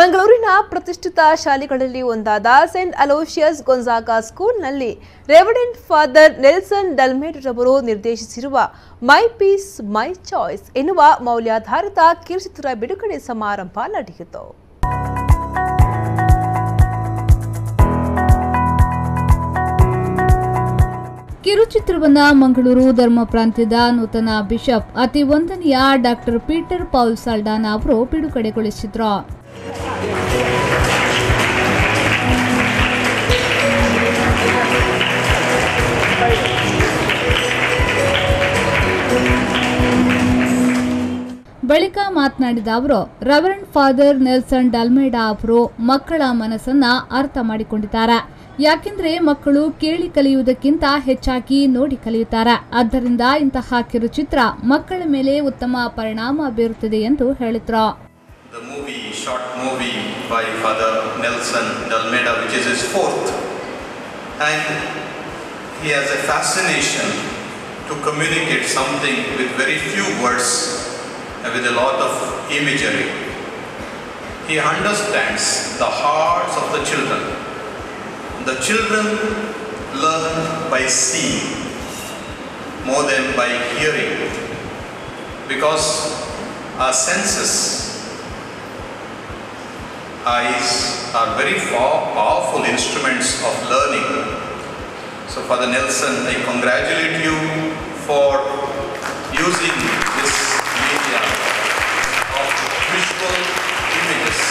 ಮಂಗಳೂರಿನ ಪ್ರತಿಷ್ಠಿತ ಶಾಲೆಗಳಲ್ಲಿ ಒಂದಾದ ಸೇಂಟ್ ಅಲೋಷಿಯಸ್ ಗೊನ್ಜಾಗಾ ಸ್ಕೂಲ್ನಲ್ಲಿ ರೆವರೆಂಡ್ ಫಾದರ್ ನೆಲ್ಸನ್ ಡಲ್ಮೇಡ ರವರು ನಿರ್ದೇಶಿಸಿರುವ ಮೈ ಪೀಸ್ ಮೈ ಚಾಯ್ಸ್ ಎನ್ನುವ ಮೌಲ್ಯಾಧಾರಿತ ಕಿರುಚಿತ್ರ ಬಿಡುಗಡೆ ಸಮಾರಂಭ ನಡೆಯಿತು. ಕಿರುಚಿತ್ರವನ್ನ ಮಂಗಳೂರು ಧರ್ಮ ಪ್ರಾಂತ್ಯದ ನೂತನ ಬಿಷಪ್ ಅತಿ ವಂದನೀಯ ಡಾಕ್ಟರ್ ಪೀಟರ್ ಪೌಲ್ ಸಾಲ್ಡಾನಾ ಅವರು ಬಿಡುಗಡೆಗೊಳಿಸಿದ್ರು. ಬಳಿಕ ಮಾತನಾಡಿದ ಅವರು ರೆವರೆಂಡ್ ಫಾದರ್ ನೆಲ್ಸನ್ ಡಲ್ಮೇಡಾ ಅವರು ಮಕ್ಕಳ ಮನಸ್ಸನ್ನ ಅರ್ಥ ಮಾಡಿಕೊಂಡಿದ್ದಾರೆ. ಯಾಕೆಂದ್ರೆ ಮಕ್ಕಳು ಕೇಳಿ ಕಲಿಯುವುದಕ್ಕಿಂತ ಹೆಚ್ಚಾಗಿ ನೋಡಿ ಕಲಿಯುತ್ತಾರೆ. ಆದ್ದರಿಂದ ಇಂತಹ ಕಿರುಚಿತ್ರ ಮಕ್ಕಳ ಮೇಲೆ ಉತ್ತಮ ಪರಿಣಾಮ ಬೀರುತ್ತದೆ ಎಂದು ಹೇಳಿದ್ರು. The movie, short movie by Father Nelson Dalmeda, which is his fourth, and he has a fascination to communicate something with very few words and with a lot of imagery. He understands the hearts of the children. The children learn by seeing more than by hearing, because our senses, eyes, are very powerful instruments of learning. So Father Nelson, I congratulate you for using this media of visual images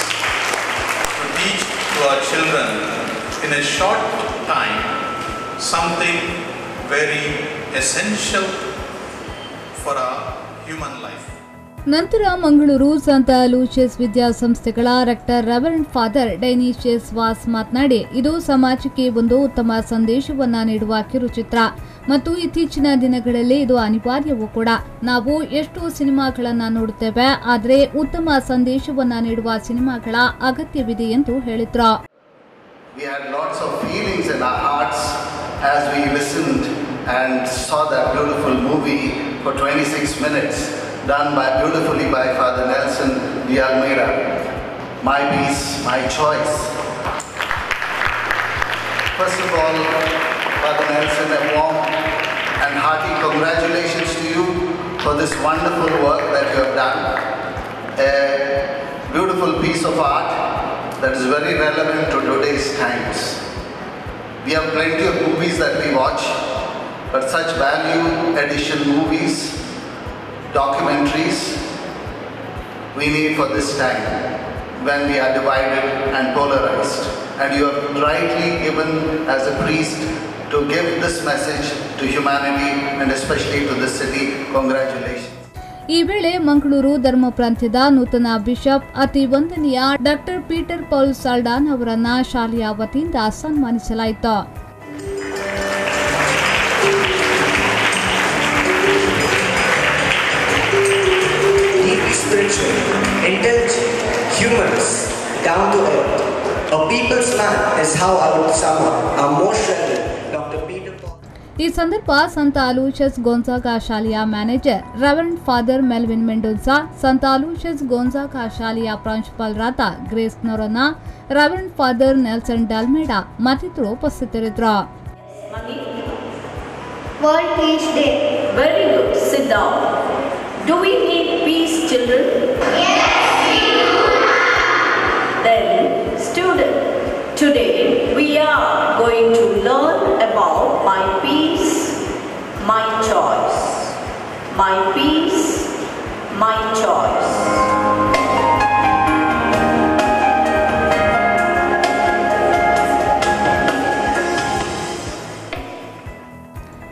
to teach to our children in a short time something very essential for our human life. ನಂತರ ಮಂಗಳೂರು ಸಂತ ಲೂಸಿಯಸ್ ವಿದ್ಯಾಸಂಸ್ಥೆಗಳ rector reverend father ಡೈನಿಷಿಯಸ್ was ಮಾತನಾಡಿ, ಇದು ಸಮಾಜಕ್ಕೆ ಒಂದು ಉತ್ತಮ ಸಂದೇಶವನ್ನ ನೀಡುವ ಕಿರುಚಿತ್ರ ಮತ್ತು ಇತ್ತೀಚಿನ ದಿನಗಳಲ್ಲಿ ಇದು ಅನಿವಾರ್ಯವೂ ಕೂಡ. ನಾವು ಎಷ್ಟು ಸಿನಿಮಾಗಳನ್ನ ನೋಡುತ್ತೇವೆ, ಆದರೆ ಉತ್ತಮ ಸಂದೇಶವನ್ನ ನೀಡುವ ಸಿನಿಮಾಗಳ ಅಗತ್ಯವಿದೆ ಎಂದು ಹೇಳಿದ್ರು. We had lots of feelings in our hearts as we listened and saw that beautiful movie for 26 minutes, done beautifully by Father Nelson Dalmeda. My peace, my choice. First of all, Father Nelson, a warm and hearty congratulations to you for this wonderful work that you have done. A beautiful piece of art that is very relevant to today's times. We have plenty of movies that we watch, but such value addition movies, documentaries, we need for this time when we are divided and polarized. And you have rightly given as a priest to give this message to humanity and especially to the city. Congratulations. ಈ ವೇಳೆ ಮಂಗಳೂರು ಧರ್ಮ ಪ್ರಾಂತ್ಯದ ನೂತನ bishop ಅತಿ ವಂದನೀಯ doctor Peter Paul ಸಾಲ್ಡಾನಾ ಅವರನ್ನ ಶಾಲೆಯ ವತಿಯಿಂದ ಸನ್ಮಾನಿಸಲಾಯಿತು. Deeply spiritual, intelligent, humorous, down to earth, a people's man is how I would sum up our most reverend Dr. Peter Paul. ಈ ಸಂದರ್ಭ ಸಂತ ಅಲೋಷಿಯಸ್ ಗೊನ್ಜಾಗಾ ಶಾಲೆಯ manager reverend father Melvin Mendonsa, ಸಂತ ಅಲೋಷಿಯಸ್ ಗೊನ್ಜಾಗಾ ಶಾಲೆಯ ಪ್ರಾಂಶುಪಾಲರಾದ ಗ್ರೇಸ್ ನೊರೊನಾ, ರೆವರೆಂಡ್ ಫಾದರ್ ನೆಲ್ಸನ್ ಡಲ್ಮೇಡಾ ಮತ್ತಿತರರು ಉಪಸ್ಥಿತರಿದ್ದರು. World Peace Day. Very good. Sit down. Do we need peace, children? Yes, we do. Then, student, today we are going to learn about my peace, my choice. My peace, my choice.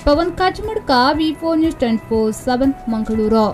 Pavan ಕಾಚಮಡ್ಕ, V4 News 24/7 Mangaluru.